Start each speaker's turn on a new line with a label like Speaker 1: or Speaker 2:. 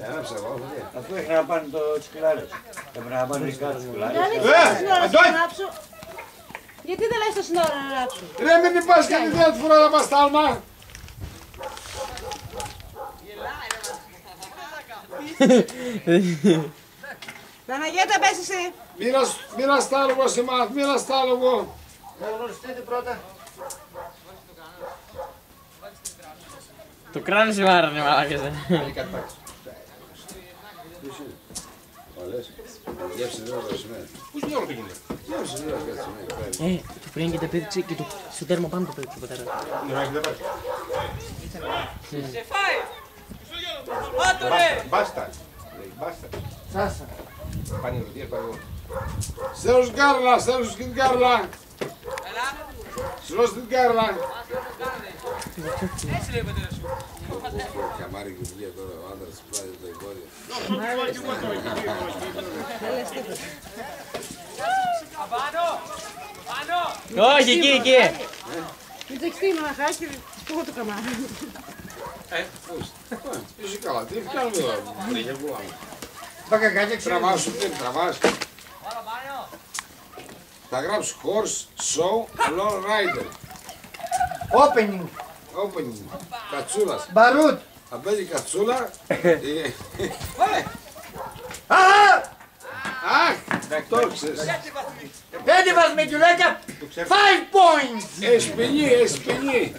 Speaker 1: Έγραψα εγώ,
Speaker 2: Αυτό έχει να πάνε το τσικλάρες. Έπρεπε να πάνε κάτω τσικλάρες.
Speaker 3: Γιατί δεν λες το σύνορα να ράψω.
Speaker 1: Ρε μην πας και την δεύτερη φορά να πας τα άλμα.
Speaker 3: Παναγιώτα, πες εσύ.
Speaker 1: Μοίρα στ' άλογο σε μάθ, μοίρα στ' άλογο.
Speaker 2: Να γνωριστείτε πρώτα.
Speaker 4: Το κράνος η μάρα, ναι, μαλάκες.
Speaker 1: Γεύσε λίγο το σημαίνει.
Speaker 5: Πού είναι όλο το γίνεται.
Speaker 1: Γεύσε λίγο το σημαίνει.
Speaker 4: Το πριν και τα πέδειξε και στο τέρμα πάνω το πέδειξε, πατέρα.
Speaker 6: Σε φάει! Πάτω ρε!
Speaker 5: Μπάστα. Μπάστα.
Speaker 2: Σάσα.
Speaker 5: Πάνε οι ρωτίες, πάνε εγώ.
Speaker 1: Στέλνω στην κάρλα, στέλνω στην κάρλα.
Speaker 6: Έλα!
Speaker 1: Στέλνω στην κάρλα.
Speaker 6: Έτσι λέει ο πατέρας σου.
Speaker 1: Καμάρι και βγήκε τώρα ο άντρας του πλάτη το εμπόδιο.
Speaker 6: Απάνω! Πάνω!
Speaker 4: Όχι, εκεί.
Speaker 3: Μην τσεκστεί μοναχάκι, που έχω το καμάρι.
Speaker 1: Είσαι καλά, τι κάνουμε εδώ, βρήκε που πάμε.
Speaker 2: Πακακάκια ξέρεις.
Speaker 1: Τραβάς σου, τι τραβάς.
Speaker 6: Παραπάνω!
Speaker 1: Θα γράψεις horse, show, long rider.
Speaker 2: Opening.
Speaker 1: Opening, κατσούλας.
Speaker 2: Μπαρούτ.
Speaker 1: Θα παίζει κατσούλα. Αχ, το ξέρεις.
Speaker 2: 5 βαθμοί, Γιουλέκα. 5 points.
Speaker 1: Εσπινή.